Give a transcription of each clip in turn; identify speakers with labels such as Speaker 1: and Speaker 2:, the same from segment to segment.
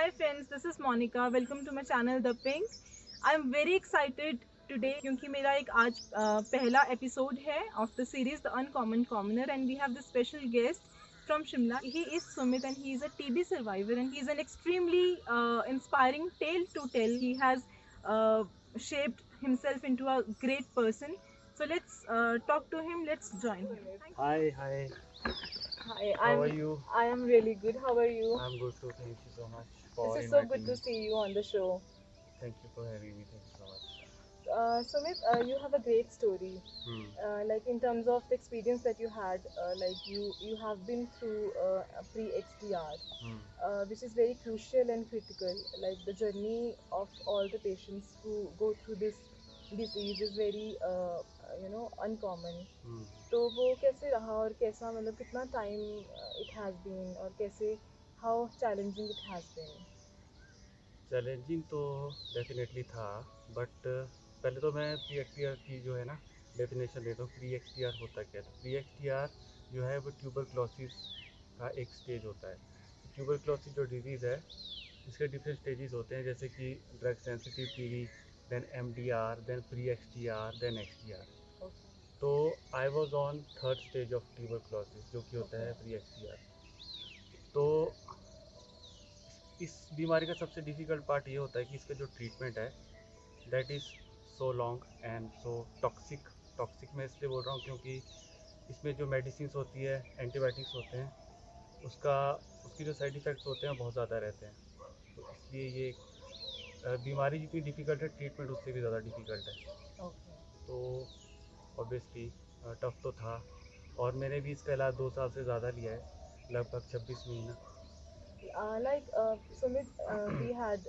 Speaker 1: Hi friends, this is Monica. Welcome to my channel The Pink. I am very excited today क्योंकि मेरा एक आज पहला episode है of the series The Uncommon Commoner and we have this special guest from Shimla. He is Sumit and he is a TB survivor and he is an extremely inspiring tale to tell. He has shaped himself into a great person. So let's talk to him. Let's join him.
Speaker 2: Hi, hi.
Speaker 1: Hi,
Speaker 2: How are you?
Speaker 1: I am really good. How are you?
Speaker 2: I'm good too. Thank you so much
Speaker 1: This
Speaker 2: for
Speaker 1: is so
Speaker 2: inviting
Speaker 1: good to
Speaker 2: me.
Speaker 1: see you on the show.
Speaker 2: Thank you for having me. Thank you so much.
Speaker 1: Sumit, you have a great story.
Speaker 2: Hmm.
Speaker 1: Like in terms of the experience that you had, like you have been through a pre-XDR,
Speaker 2: Hmm.
Speaker 1: which is very crucial and critical. Like the journey of all the patients who go through this disease is very uncommon.
Speaker 2: Hmm.
Speaker 1: तो वो कैसे रहा और कैसा मतलब कितना time it has been और कैसे how challenging it has been.
Speaker 2: Challenging तो डेफिनेटली था, बट पहले तो मैं प्री एक्सटीआर की जो है ना डेफिनेशन देता हूँ। प्री एक्सटीआर होता क्या है? प्री एक्सटीआर जो है वो ट्यूबरक्लोसिस का एक स्टेज होता है। ट्यूबरक्लोसिस जो डिजीज़ है इसके डिफरेंट स्टेजेस होते हैं, जैसे कि drug sensitive TB, then MDR, then pre XDR, then XDR.
Speaker 1: Okay.
Speaker 2: तो I was on third stage of tuberculosis जो कि होता
Speaker 1: Okay.
Speaker 2: है प्री एक्सटीआर। तो इस बीमारी का सबसे डिफ़िकल्ट पार्ट ये होता है कि इसका जो ट्रीटमेंट है that is so long and so toxic. Toxic मैं इसलिए बोल रहा हूँ क्योंकि इसमें जो मेडिसिन होती है, एंटीबायोटिक्स होते हैं, उसका उसके जो साइड इफ़ेक्ट्स होते हैं बहुत ज़्यादा रहते हैं। तो इसलिए ये बीमारी जितनी डिफ़िकल्ट है, ट्रीटमेंट उससे भी ज़्यादा डिफ़िकल्ट है।
Speaker 1: Okay.
Speaker 2: तो ऑब्वियसली टफ़ तो था, और मैंने भी इसका इलाज 2 साल से ज़्यादा लिया है, लगभग 26 महीना।
Speaker 1: Sumit, we had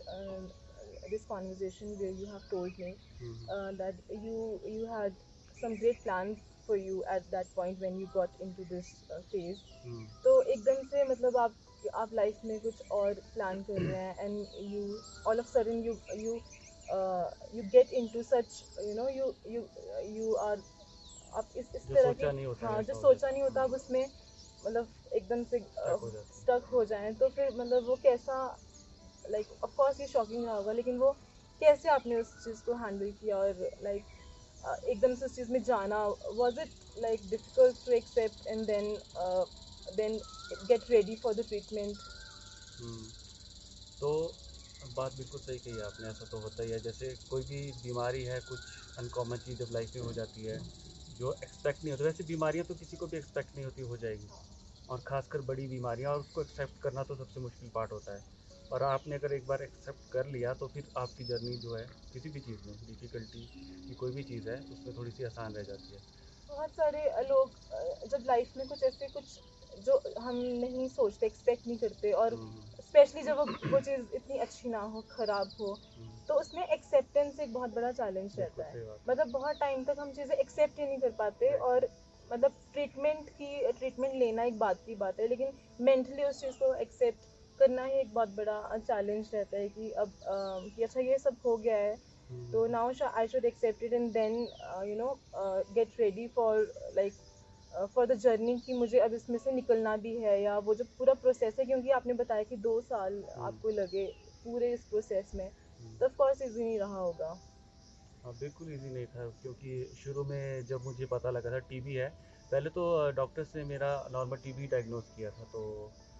Speaker 1: this conversation where you have told me
Speaker 2: hmm,
Speaker 1: that you had some great plans for you at that point when you got into this phase.
Speaker 2: हम्म,
Speaker 1: तो एकदम से मतलब आप लाइफ में कुछ और प्लान कर रहे हैं and you all of a sudden you get into such you are आप इस
Speaker 2: जो
Speaker 1: तरह के
Speaker 2: सोचा नहीं होता
Speaker 1: हाँ जो
Speaker 2: वैसा हो
Speaker 1: सोचा
Speaker 2: जाता
Speaker 1: नहीं
Speaker 2: है।
Speaker 1: होता आप उसमें मतलब एकदम से
Speaker 2: स्टक हो जाती है।
Speaker 1: स्टक हो जाएं तो फिर मतलब वो कैसा लाइक ऑफ कोर्स ये शॉकिंग रहा होगा लेकिन वो कैसे आपने उस चीज़ को हैंडल किया और लाइक एकदम से उस चीज़ में जाना was it like difficult to accept and then get ready for the treatment.
Speaker 2: Hmm, तो बात बिल्कुल सही कही आपने, ऐसा तो होता ही है। जैसे कोई भी बीमारी है, कुछ अनकॉमन चीज़ जब लाइफ में हो जाती है जो एक्सपेक्ट नहीं होती। वैसे बीमारियां तो किसी को भी एक्सपेक्ट नहीं होती हो जाएगी, और ख़ासकर बड़ी बीमारियां, और उसको एक्सेप्ट करना तो सबसे मुश्किल पार्ट होता है। और आपने अगर एक बार एक्सेप्ट कर लिया तो फिर आपकी जर्नी जो है किसी भी चीज़ में, डिफ़िकल्टी की कोई भी चीज़ है उसमें थोड़ी सी आसान रह जाती है।
Speaker 1: बहुत सारे लोग जब लाइफ में कुछ ऐसे कुछ जो हम नहीं सोचते एक्सपेक्ट नहीं करते और
Speaker 2: हम्म,
Speaker 1: स्पेशली जब वो चीज़ इतनी अच्छी ना हो खराब हो
Speaker 2: हम्म,
Speaker 1: तो उसमें एक्सेप्टेंस एक बहुत बड़ा चैलेंज
Speaker 2: बिल्कुल
Speaker 1: रहता है.
Speaker 2: सही बात है।
Speaker 1: मतलब बहुत टाइम तक हम चीज़ें एक्सेप्ट ही नहीं कर पाते
Speaker 2: राइट,
Speaker 1: और मतलब ट्रीटमेंट लेना एक बात की बात है लेकिन मेंटली उस चीज़ को एक्सेप्ट करना ही एक बहुत बड़ा चैलेंज रहता है कि अब कि अच्छा ये सब हो गया है
Speaker 2: राइट।
Speaker 1: तो now I should accept it and then get ready for like for the journey कि मुझे अब इसमें से निकलना भी है या वो जो पूरा प्रोसेस है क्योंकि आपने बताया कि 2 साल
Speaker 2: हम्म,
Speaker 1: आपको लगे पूरे इस प्रोसेस में
Speaker 2: हम्म।
Speaker 1: तो ऑफ कोर्स इजी नहीं रहा होगा.
Speaker 2: हाँ, बिल्कुल ईज़ी नहीं था, क्योंकि शुरू में जब मुझे पता लगा था टीबी है, पहले तो डॉक्टर्स ने मेरा नॉर्मल टीबी डायग्नोस किया था। तो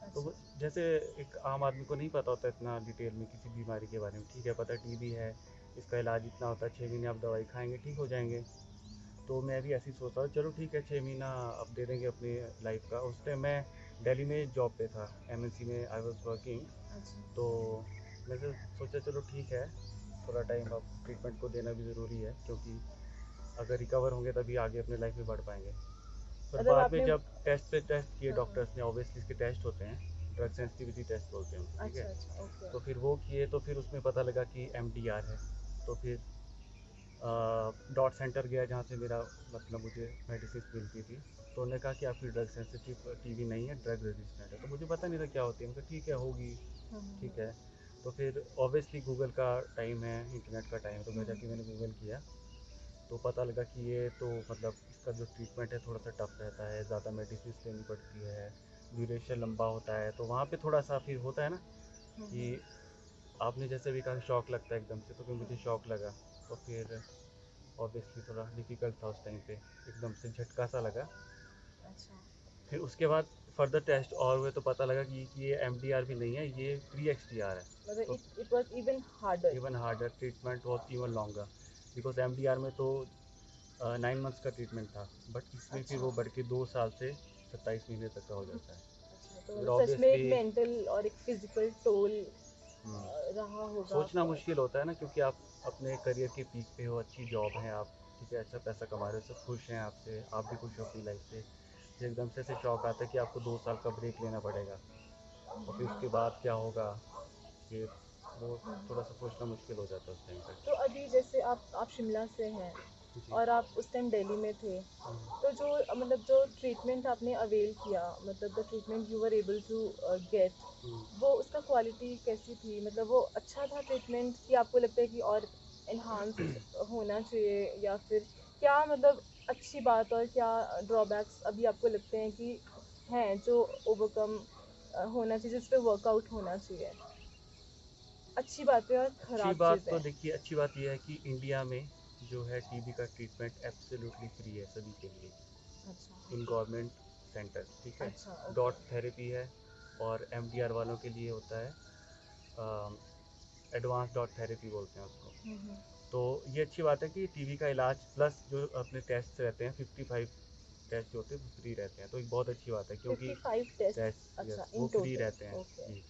Speaker 1: अच्छा.
Speaker 2: जैसे एक आम आदमी को नहीं पता होता इतना डिटेल में किसी बीमारी के बारे में। ठीक है, पता है टीबी है, इसका इलाज इतना होता है, 6 महीने आप दवाई खाएंगे ठीक हो जाएंगे। तो मैं भी ऐसे ही सोचता था, चलो ठीक है 6 महीना अब दे देंगे अपनी लाइफ का। उस टाइम मैं दिल्ली में जॉब पे था, एमएनसी में आई वॉज वर्किंग।
Speaker 1: अच्छा.
Speaker 2: तो मैंने सोचा चलो ठीक है, थोड़ा टाइम अब ट्रीटमेंट को देना भी ज़रूरी है, क्योंकि अगर रिकवर होंगे तभी आगे अपने लाइफ में बढ़ पाएंगे। पर
Speaker 1: मतलब
Speaker 2: बाद में
Speaker 1: आपने
Speaker 2: जब टेस्ट पे टेस्ट किए
Speaker 1: हाँ हाँ.
Speaker 2: डॉक्टर्स ने, ऑब्वियसली इसके टेस्ट होते हैं, ड्रग
Speaker 1: अच्छा
Speaker 2: सेंसिटिविटी टेस्ट बोलते हैं उनको, ठीक है।
Speaker 1: अच्छा अच्छा ओके.
Speaker 2: तो फिर वो किए तो फिर उसमें पता लगा कि एमडीआर है। तो फिर डॉट सेंटर गया जहाँ से मेरा मतलब मुझे मेडिसिन मिलती थी। तो उन्होंने कहा कि आपकी ड्रग सेंसिटिव टीबी नहीं है, ड्रग रेजिस्टेंट है। तो मुझे पता नहीं था क्या होती है, मैं कहा ठीक है होगी, ठीक है। तो फिर ऑब्वियसली गूगल का टाइम है, इंटरनेट का टाइम है, तो मैं जाके मैंने गूगल किया। तो पता लगा कि ये तो मतलब इसका जो ट्रीटमेंट है थोड़ा सा टफ रहता है, ज़्यादा मेडिसिन लेनी पड़ती है, ड्यूरेशन लंबा होता है। तो वहाँ पे थोड़ा सा फिर होता है ना कि आपने जैसे भी कहा शौक लगता है एकदम से, तो फिर मुझे शौक लगा। तो फिर ऑब्वियसली थोड़ा डिफ़िकल्ट था उस टाइम पे, एकदम से झटका सा लगा।
Speaker 1: अच्छा।
Speaker 2: फिर उसके बाद फर्दर टेस्ट और हुए तो पता लगा कि ये एमडीआर भी नहीं है, ये प्री एक्सटीआर है।
Speaker 1: मतलब
Speaker 2: तो
Speaker 1: it was even harder.
Speaker 2: Even harder, treatment was even longer, because MDR में तो 9 मंथ्स का ट्रीटमेंट था, बट इसमें फिर
Speaker 1: अच्छा।
Speaker 2: वो बढ़ के 2 साल से 27 महीने तक का हो जाता है।
Speaker 1: अच्छा, तो
Speaker 2: फिर
Speaker 1: मतलब सच में एक
Speaker 2: ऑब्वियसली
Speaker 1: मेंटल और एक फिजिकल टोल रहा होगा
Speaker 2: सोचना
Speaker 1: आपका।
Speaker 2: मुश्किल होता है ना, क्योंकि आप अपने करियर के पीक पे हो, अच्छी जॉब है आप, ठीक है, अच्छा पैसा कमा रहे हो, सब खुश हैं आपसे, आप भी खुश हो अपनी लाइफ से। फिर एकदम से ऐसे शौक आता है कि आपको 2 साल का ब्रेक लेना पड़ेगा, और फिर उसके बाद क्या होगा, फिर वो थोड़ा सा सोचना मुश्किल हो जाता है उस टाइम
Speaker 1: तो
Speaker 2: पर।
Speaker 1: अभी जैसे आप शिमला से हैं
Speaker 2: जी।
Speaker 1: और आप उस टाइम दिल्ली में थे,
Speaker 2: हम्म,
Speaker 1: तो जो मतलब जो ट्रीटमेंट आपने अवेल किया, मतलब the treatment you were able to get,
Speaker 2: hmm.
Speaker 1: वो उसका क्वालिटी कैसी थी? मतलब वो अच्छा था ट्रीटमेंट, कि आपको लगता है कि और इन्हांस होना चाहिए, या फिर क्या मतलब अच्छी बात और क्या ड्रॉबैक्स अभी आपको लगते हैं कि हैं जो ओवरकम होना चाहिए, जिस पे वर्कआउट होना चाहिए? अच्छी बातें और
Speaker 2: अच्छी
Speaker 1: खराब
Speaker 2: बात तो
Speaker 1: चीज़ें।
Speaker 2: देखिए, अच्छी बात यह है कि इंडिया में जो है टीबी का ट्रीटमेंट एब्सोल्युटली फ्री है सभी के लिए,
Speaker 1: अच्छा,
Speaker 2: इन
Speaker 1: ओके।
Speaker 2: गवर्नमेंट सेंटर्स, ठीक है।
Speaker 1: अच्छा, ओके।
Speaker 2: डॉट थेरेपी है, और एमडीआर वालों के लिए होता है एडवांस डॉट थेरेपी बोलते हैं उसको।
Speaker 1: हम्म।
Speaker 2: तो ये अच्छी बात है कि टीबी का इलाज प्लस जो अपने टेस्ट रहते हैं 55 टेस्ट जो होते हैं वो फ्री रहते हैं, तो एक बहुत अच्छी बात है, क्योंकि
Speaker 1: 55 टेस्ट,
Speaker 2: टेस्ट,
Speaker 1: अच्छा,
Speaker 2: यस,
Speaker 1: इन
Speaker 2: वो फ्री
Speaker 1: टोटल।
Speaker 2: रहते हैं
Speaker 1: ओके।
Speaker 2: जी।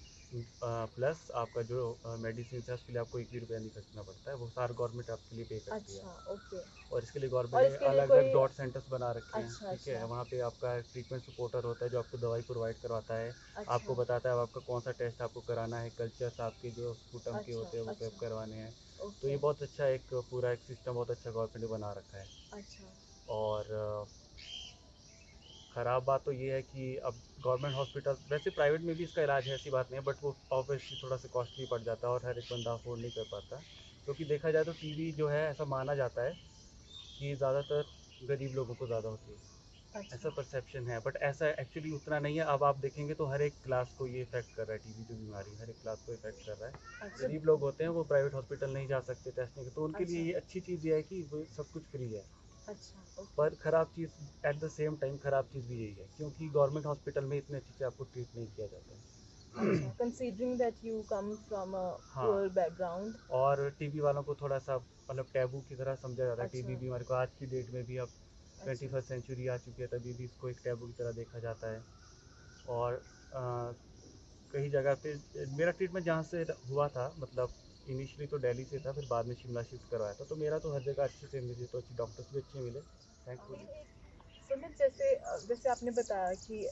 Speaker 2: प्लस आपका जो मेडिसिन है उसके लिए आपको 1 भी रुपया नहीं खर्चना पड़ता है, वो सारा गवर्नमेंट आपके लिए पे करती है।
Speaker 1: अच्छा, ओके।
Speaker 2: और इसके लिए
Speaker 1: और
Speaker 2: गवर्नमेंट ने
Speaker 1: इसके लिए
Speaker 2: अलग अलग
Speaker 1: कोई।
Speaker 2: डॉट सेंटर्स बना रखे हैं,
Speaker 1: अच्छा,
Speaker 2: ठीक है,
Speaker 1: अच्छा।
Speaker 2: वहाँ पे आपका ट्रीटमेंट सपोर्टर होता है जो आपको दवाई प्रोवाइड करवाता है, आपको
Speaker 1: अच्छा,
Speaker 2: बताता है अब आपका कौन सा टेस्ट आपको कराना है, कल्चर्स आपके जो स्पूटम के
Speaker 1: अच्छा।
Speaker 2: होते हैं वो कब
Speaker 1: अच्छा,
Speaker 2: करवाने हैं। तो ये
Speaker 1: ओके।
Speaker 2: बहुत अच्छा एक पूरा एक सिस्टम बहुत अच्छा गवर्नमेंट ने बना रखा है।
Speaker 1: अच्छा।
Speaker 2: और ख़राब बात तो ये है कि अब गवर्नमेंट हॉस्पिटल, वैसे प्राइवेट में भी इसका इलाज है, ऐसी बात नहीं है, बट वो ऑब्वियसली थोड़ा सा कॉस्टली पड़ जाता है और हर एक बंदा अफोर्ड नहीं कर पाता, क्योंकि देखा जाए तो टीबी जो है ऐसा माना जाता है कि ज़्यादातर गरीब लोगों को ज़्यादा होती है, ऐसा
Speaker 1: अच्छा,
Speaker 2: परसेप्शन है, बट ऐसा एक्चुअली उतना नहीं है। अब आप देखेंगे तो हर एक क्लास को ये इफेक्ट कर रहा है, टीबी जो बीमारी हर एक क्लास को इफेक्ट कर रहा है।
Speaker 1: अच्छा।
Speaker 2: गरीब लोग होते हैं वो प्राइवेट हॉस्पिटल नहीं जा सकते टेस्ट नहीं, तो उनके लिए
Speaker 1: अच्छा,
Speaker 2: ये अच्छी चीज़ ये है कि वो सब कुछ फ्री है।
Speaker 1: अच्छा, ओके।
Speaker 2: पर ख़राब चीज़, एट द सेम टाइम ख़राब चीज़ भी यही है, क्योंकि गवर्नमेंट हॉस्पिटल में इतने अच्छे से आपको ट्रीट नहीं किया जाता
Speaker 1: अच्छा,
Speaker 2: है।
Speaker 1: Considering that you come from a
Speaker 2: हाँ,
Speaker 1: पुअर बैकग्राउंड।
Speaker 2: और टीबी वालों को थोड़ा सा मतलब टैबू की तरह समझा जाता है,
Speaker 1: अच्छा,
Speaker 2: टीबी बीमारी को आज की डेट में भी, अब
Speaker 1: अच्छा।
Speaker 2: 21st सेंचुरी आ चुकी है तभी भी इसको एक टैबू की तरह देखा जाता है। और कई जगह पे मेरा ट्रीटमेंट जहाँ से हुआ था, मतलब इनिशियली तो दिल्ली से था, फिर बाद में शिमला शिफ्ट करवाया था, तो मेरा तो हर जगह अच्छे से, मुझे तो अच्छे डॉक्टर्स भी अच्छे मिले, थैंकफुली।
Speaker 1: सुमित, जैसे जैसे आपने बताया कि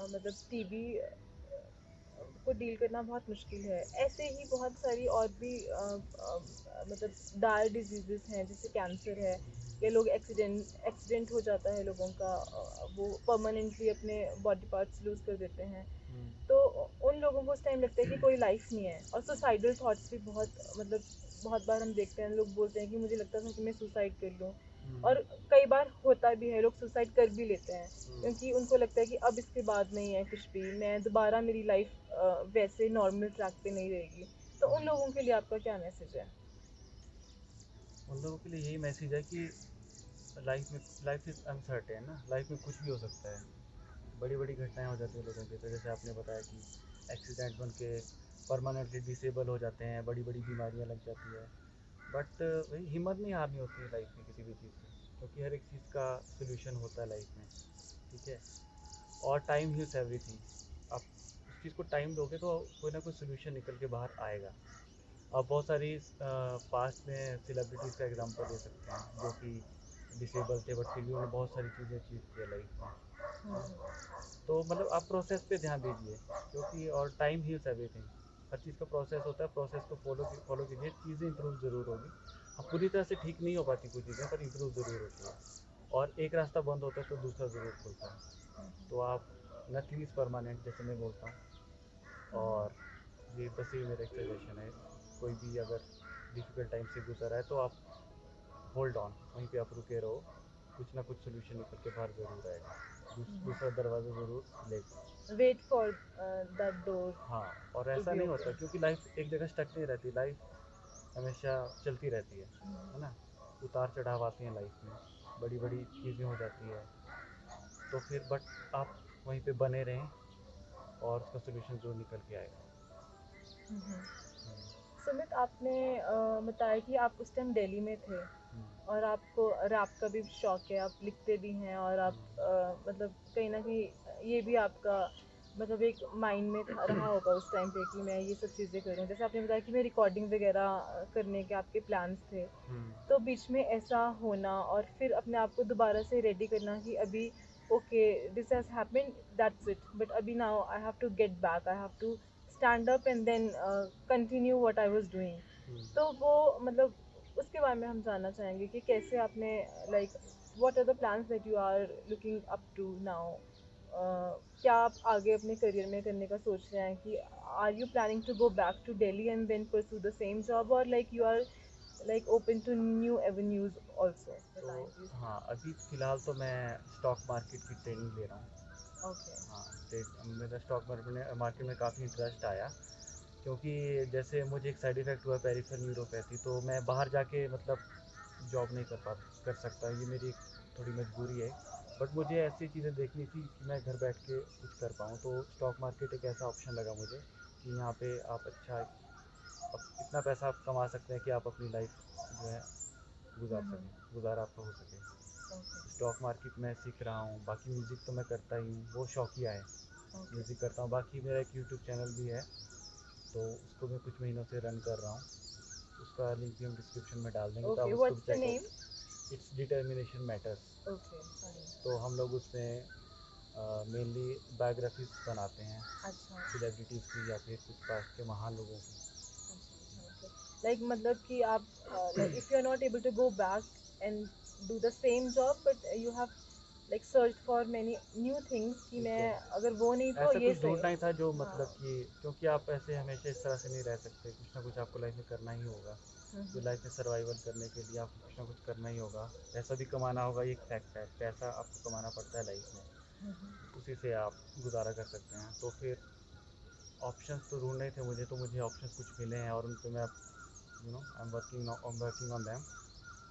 Speaker 1: मतलब टीबी को डील करना बहुत मुश्किल है, ऐसे ही बहुत सारी और भी मतलब डायर डिजीजेस हैं, जैसे कैंसर है, या लोग एक्सीडेंट हो जाता है लोगों का, वो परमानेंटली अपने बॉडी पार्ट्स लूज कर देते हैं, तो उन लोगों को उस टाइम लगता है कि कोई लाइफ नहीं है, और सुसाइडल थॉट्स भी बहुत, मतलब बहुत बार हम देखते हैं लोग बोलते हैं कि मुझे लगता था कि मैं सुसाइड कर लूँ, और कई बार होता भी है, लोग सुसाइड कर भी लेते हैं, क्योंकि उनको लगता है कि अब इसके बाद नहीं है कुछ भी, मैं दोबारा, मेरी लाइफ वैसे नॉर्मल ट्रैक पे नहीं रहेगी। तो उन लोगों के लिए आपका क्या मैसेज है?
Speaker 2: उन लोगों के लिए यही मैसेज है कि लाइफ इज़ अनसर्टेन ना, लाइफ में कुछ भी हो सकता है, बड़ी बड़ी घटनाएं हो जाती है लोगों के साथ, जैसे आपने बताया कि एक्सीडेंट बन के परमानेंटली डिसेबल हो जाते हैं, बड़ी बड़ी बीमारियां लग जाती है, बट वही हिम्मत नहीं हारनी होती है लाइफ में किसी भी चीज़ से, क्योंकि हर एक चीज़ का सोल्यूशन होता है लाइफ में, ठीक है। और टाइम हील्स एवरीथिंग, आप उस चीज़ को टाइम दोगे तो कोई ना कोई सोल्यूशन निकल के बाहर आएगा। आप बहुत सारी पास्ट में सेलिब्रिटीज़ का एग्जांपल ले सकते हैं जो कि डिसेबल थे, बट फिर भी उन्होंने बहुत सारी चीज़ें अचीव किया लाइफ में, है ना। तो मतलब आप प्रोसेस पे ध्यान दीजिए, क्योंकि और टाइम हील्स एवरीथिंग, हर चीज़ का प्रोसेस होता है, प्रोसेस को फॉलो कीजिए, चीज़ें इंप्रूव ज़रूर होगी। अब पूरी तरह से ठीक नहीं हो पाती कुछ चीज़ें, पर इंप्रूव ज़रूर होती है, और एक रास्ता बंद होता है तो दूसरा ज़रूर खुलता है। तो आप, नथिंग इज़ परमानेंट जैसे मैं बोलता हूँ, और ये बस ये मेरा एक सजेशन है, कोई भी अगर डिफ़िकल्ट टाइम से गुजर रहा है तो आप होल्ड ऑन, वहीं पे आप रुके रहो, कुछ ना कुछ सोल्यूशन निकल के बाहर ज़रूर आएगा। दूसरा दरवाज़ा ज़रूर लेगा।
Speaker 1: वेट फॉर दैट डोर
Speaker 2: हाँ, और
Speaker 1: टू
Speaker 2: ऐसा
Speaker 1: बी
Speaker 2: नहीं होता
Speaker 1: ओपन।
Speaker 2: क्योंकि लाइफ एक जगह स्टक नहीं रहती, लाइफ हमेशा चलती रहती है ना? उतार चढ़ाव आते हैं लाइफ में, बड़ी बड़ी चीज़ें हो जाती है, तो फिर बट आप वहीं पे बने रहें और उसका सोल्यूशन ज़रूर निकल के आएगा। हम्म,
Speaker 1: सुमित, आपने बताया कि आप उस टाइम दिल्ली में थे
Speaker 2: हम्म,
Speaker 1: और आपको रैप का भी शौक है, आप लिखते भी हैं और आप
Speaker 2: हम्म,
Speaker 1: मतलब कहीं ना कहीं ये भी आपका मतलब एक माइंड में था रहा होगा उस टाइम पे कि मैं ये सब चीज़ें करूँ। जैसे आपने बताया कि मैं रिकॉर्डिंग वगैरह करने के आपके प्लान्स थे,
Speaker 2: हम्म,
Speaker 1: तो बीच में ऐसा होना और फिर अपने आप को दोबारा से रेडी करना कि अभी okay this has happened, that's it, but अभी now I have to get back, I have to stand up and then continue what I was doing.
Speaker 2: Hmm.
Speaker 1: तो वो मतलब उसके बारे में हम जानना चाहेंगे कि कैसे आपने like what are the plans that you are looking up to now. क्या आप आगे अपने करियर में करने का सोच रहे हैं कि are you planning to go back to Delhi and then pursue the same job, और like you are like open to new avenues also?
Speaker 2: तो
Speaker 1: बताएं प्लीज।
Speaker 2: हाँ, अभी फ़िलहाल तो मैं स्टॉक मार्केट की ट्रेनिंग ले रहा हूँ।
Speaker 1: ओके।
Speaker 2: हाँ, मेरा स्टॉक मार्केट में काफ़ी इंटरेस्ट आया, क्योंकि जैसे मुझे एक साइड इफ़ेक्ट हुआ पेरिफेरल न्यूरोपैथी, तो मैं बाहर जाके मतलब जॉब नहीं कर सकता, ये मेरी थोड़ी मजबूरी है। बट मुझे ऐसी चीज़ें देखनी थी कि मैं घर बैठ के कुछ कर पाऊँ, तो स्टॉक मार्केट एक ऐसा ऑप्शन लगा मुझे कि यहाँ पे आप अच्छा इतना पैसा आप कमा सकते हैं कि आप अपनी लाइफ जो है गुजारा आपका हो सके।
Speaker 1: ओके।
Speaker 2: स्टॉक मार्केट में सीख रहा हूँ, बाकी म्यूज़िक तो मैं करता ही हूँ, वो शौकिया है,
Speaker 1: ओके।
Speaker 2: म्यूज़िक करता हूँ। बाकी मेरा एक यूट्यूब चैनल भी है, तो उसको मैं कुछ महीनों से रन कर रहा हूँ, उसका लिंक भी हम डिस्क्रिप्शन में डाल देंगे, तो आप
Speaker 1: ओके,
Speaker 2: उसको भी
Speaker 1: what's the name?
Speaker 2: Checkout. It's determination matters.
Speaker 1: Okay, fine.
Speaker 2: तो हम लोग उसमें मेनली बायोग्राफीज बनाते हैं,
Speaker 1: अच्छा।
Speaker 2: सेलिब्रिटीज़ की या फिर कुछ पास्ट के महान लोगों की।
Speaker 1: लाइक मतलब कि आप like if you are not able to go back and do the same job but you have like searched for many new things कि मैं
Speaker 2: बिल्कुल,
Speaker 1: अगर वो नहीं तो
Speaker 2: ऐसा
Speaker 1: ये
Speaker 2: कुछ
Speaker 1: सही।
Speaker 2: ढूंढना ही था जो
Speaker 1: हाँ।
Speaker 2: मतलब कि, क्योंकि आप ऐसे हमेशा इस तरह से नहीं रह सकते, कुछ ना कुछ आपको लाइफ में करना ही होगा। जो लाइफ में सर्वाइवल करने के लिए आपको कुछ ना कुछ करना ही होगा, पैसा भी कमाना होगा, ये एक फैक्ट है, पैसा आपको कमाना पड़ता है लाइफ में, उसी से आप गुजारा कर सकते हैं। तो फिर ऑप्शंस तो ढूंढने थे मुझे, तो मुझे ऑप्शंस कुछ मिले हैं और उन पे मैं I am working on them,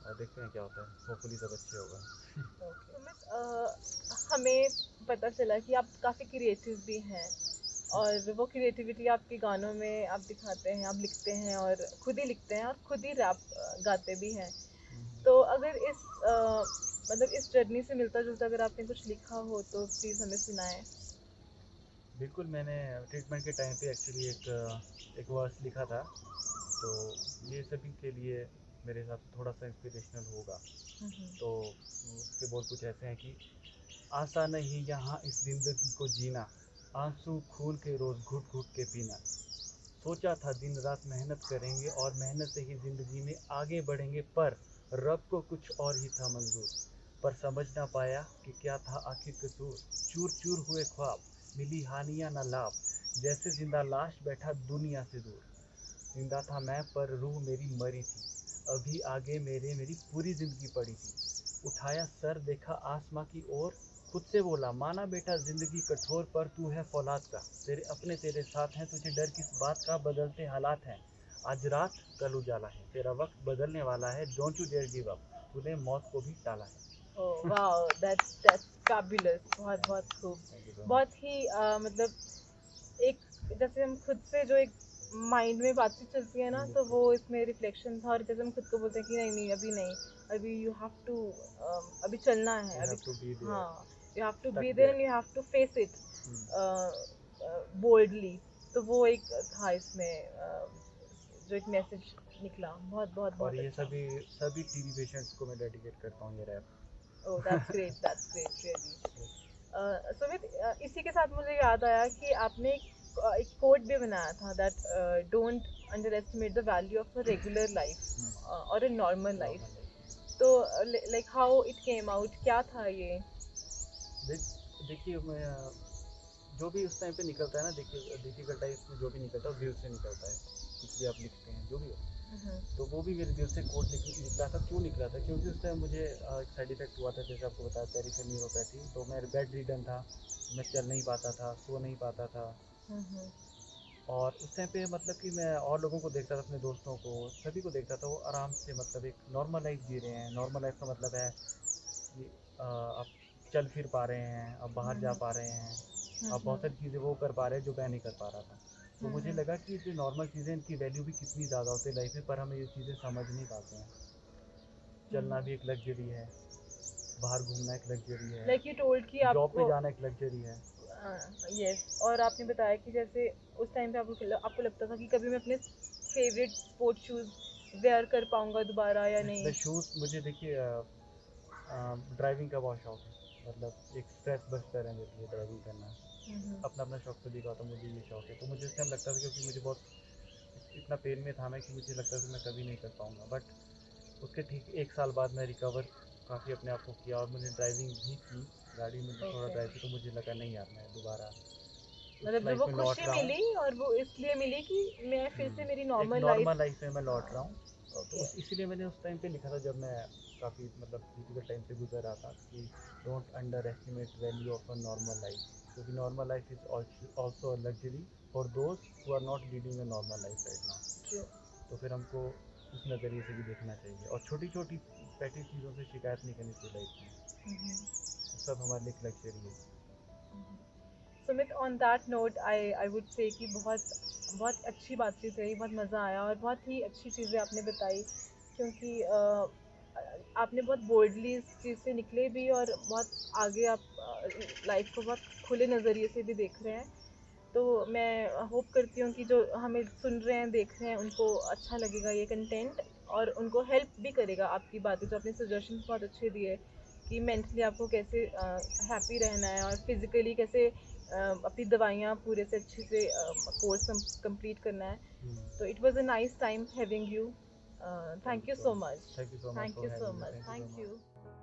Speaker 2: और देखते हैं क्या होता है, होपफुली सब अच्छे होगा।
Speaker 1: सुमित, हमें पता चला कि आप काफ़ी क्रिएटिव भी हैं और वो क्रिएटिविटी आपके गानों में आप दिखाते हैं, आप लिखते हैं और खुद ही लिखते हैं और खुद ही रैप गाते भी हैं। तो अगर इस मतलब इस जर्नी से मिलता जुलता अगर आपने कुछ लिखा हो तो प्लीज़ हमें सुनाएं।
Speaker 2: बिल्कुल, मैंने ट्रीटमेंट के टाइम पे एक्चुअली एक वर्स लिखा था, तो ये सभी के लिए मेरे हिसाब से थोड़ा सा इंस्पिरेशनल होगा। तो उसके बोल कुछ ऐसे हैं कि आसान नहीं यहाँ इस ज़िंदगी को जीना, आंसू खून के रोज़ घुट घुट के पीना, सोचा था दिन रात मेहनत करेंगे और मेहनत से ही ज़िंदगी में आगे बढ़ेंगे, पर रब को कुछ और ही था मंजूर, पर समझ ना पाया कि क्या था आखिर कसूर, चूर चूर हुए ख्वाब, मिली हानियाँ न लाभ, जैसे जिंदा लाश बैठा दुनिया से दूर, जिंदा था मैं पर रूह मेरी मरी थी, अभी आगे मेरी पूरी ज़िंदगी पड़ी थी, उठाया सर देखा आसमां की ओर, खुद से बोला माना बेटा ज़िंदगी कठोर, पर तू है फौलाद का, तेरे अपने तेरे साथ हैं, तुझे डर किस बात का, बदलते हालात हैं, आज रात कल उजाला है, तेरा वक्त बदलने वाला है, don't you dare give up, तूने मौत को भी टाला है।
Speaker 1: Oh wow, that's fabulous. बहुत
Speaker 2: थैंक
Speaker 1: बहुत खूब।
Speaker 2: यू, थैंक यू सो
Speaker 1: बहुत
Speaker 2: मच।
Speaker 1: ही मतलब एक जैसे हम खुद से जो एक माइंड में बातचीत चलती है ना, तो
Speaker 2: बिल्कुल,
Speaker 1: वो इसमें रिफ्लेक्शन था। और जैसे हम खुद को बोलते हैं कि नहीं नहीं अभी नहीं, अभी यू हैव टू अभी चलना है
Speaker 2: यू
Speaker 1: अभी।
Speaker 2: हैव टू बी देयर,
Speaker 1: हाँ, you have to
Speaker 2: stuck
Speaker 1: be there
Speaker 2: there.
Speaker 1: And you have to face it boldly. तो वो एक था इसमें जो एक मैसेज निकला, बहुत बहुत
Speaker 2: और
Speaker 1: बहुत
Speaker 2: ये
Speaker 1: अच्छा।
Speaker 2: सभी सभी टीबी पेशेंट्स को मैं डेडिकेट करता हूँ ये
Speaker 1: oh that's great really.
Speaker 2: Rap.
Speaker 1: Sumit, इसी के साथ मुझे याद आया कि आपने एक कोट भी बनाया था that don't underestimate the value of a regular life और a normal
Speaker 2: normal
Speaker 1: life.
Speaker 2: Life.
Speaker 1: तो like how it came out, क्या था ये?
Speaker 2: देखिए, मैं जो भी उस टाइम पे निकलता है ना, देखिए डिफिकल्ट लाइफ में जो भी निकलता है वो दिल से निकलता है। कुछ भी आप लिखते हैं जो भी हो। तो वो भी मेरे दिल से कोट निकला था। क्यों निकला था? क्योंकि उस टाइम मुझे एक साइड इफेक्ट हुआ था, जैसे आपको बताया, पेरिफेरल न्यूरोपैथी। तो मैं बेड रिडन था, मैं चल नहीं पाता था, सो नहीं पाता था। और उस टाइम पे मतलब कि मैं और लोगों को देखता था, अपने दोस्तों को, सभी को देखता था, वो आराम से मतलब एक नॉर्मल लाइफ जी रहे हैं। नॉर्मल लाइफ का मतलब है कि आप चल फिर पा रहे हैं, आप बाहर जा पा रहे हैं, आप बहुत सारी चीज़ें वो कर पा रहे हैं जो मैं नहीं कर पा रहा था। तो मुझे लगा कि जो नॉर्मल चीज़ें, इनकी वैल्यू भी कितनी ज़्यादा होती है लाइफ में, पर हम ये चीज़ें समझ नहीं पाते हैं। चलना भी एक लग्जरी है, बाहर घूमना एक लग्जरी है,
Speaker 1: लाइक यू टोल्ड कि
Speaker 2: जॉब पे
Speaker 1: आपको
Speaker 2: जाना एक लग्जरी है।
Speaker 1: यस, और आपने बताया कि जैसे उस टाइम पे आपको लगता था कि कभी मैं अपने फेवरेट स्पोर्ट शूज़ वेयर कर पाऊंगा दोबारा या नहीं।
Speaker 2: शूज़ मुझे देखिए, ड्राइविंग का बहुत शौक है। मतलब एक स्ट्रेस बस्टर है मेरे लिए ड्राइविंग करना। अपना अपना शौक सभी का होता है, मुझे ये शौक है। तो मुझे उस टाइम लगता था, क्योंकि मुझे बहुत इतना पेन में था मैं, कि मुझे लगता था कि मैं कभी नहीं कर पाऊँगा। बट उसके ठीक 1 साल बाद मैं रिकवर काफ़ी अपने आप को किया, और मैंने ड्राइविंग भी की, गाड़ी में भी थोड़ा ड्राइव की। तो मुझे लगा नहीं यार, मैं दोबारा उस
Speaker 1: मतलब जो
Speaker 2: लाइफ
Speaker 1: वो
Speaker 2: में लौट
Speaker 1: खुशी
Speaker 2: रहा हूँ।
Speaker 1: मिली, और वो इसलिए मिली कि मैं फिर से मेरी
Speaker 2: एक
Speaker 1: नॉर्मल लाइफ।
Speaker 2: नॉर्मल लाइफ में मैं लौट रहा हूँ। तो
Speaker 1: ओके।
Speaker 2: इसीलिए मैंने उस टाइम पे लिखा था, जब मैं काफ़ी मतलब डिफिकल्ट टाइम से गुजर रहा था, कि don't underestimate value of a normal life, क्योंकि normal life is also a luxury for those who are not leading a normal life right now.
Speaker 1: True.
Speaker 2: तो फिर हमको उस नज़रिए से भी देखना चाहिए, और छोटी छोटी पैटी चीज़ों से शिकायत नहीं करनी चाहिए लाइफ में। वो सब हमारे लिए एक लग्जरी है।
Speaker 1: Sumit, on that note I would say कि बहुत बहुत अच्छी बातचीत रही, बहुत मज़ा आया, और बहुत ही अच्छी चीज़ें आपने बताई, क्योंकि आपने बहुत बोल्डली इस चीज़ से निकले भी, और बहुत आगे आप लाइफ को बहुत खुले नज़रिए से भी देख रहे हैं। तो मैं होप करती हूँ कि जो हमें सुन रहे हैं, देख रहे हैं, उनको अच्छा लगेगा ये कंटेंट, और उनको हेल्प भी करेगा आपकी बातें। जो आपने सजेशंस बहुत अच्छे दिए कि मेंटली आपको कैसे हैप्पी रहना है, और फिज़िकली कैसे अपनी दवाइयाँ पूरे से अच्छे से कोर्स कंप्लीट करना है। तो it was a nice time having you.
Speaker 2: Thank
Speaker 1: thank
Speaker 2: you
Speaker 1: you
Speaker 2: so
Speaker 1: so
Speaker 2: much.
Speaker 1: Much.
Speaker 2: Thank you so much
Speaker 1: thank
Speaker 2: for
Speaker 1: you so
Speaker 2: having me.
Speaker 1: Much.
Speaker 2: Thank you so
Speaker 1: thank
Speaker 2: much.
Speaker 1: You.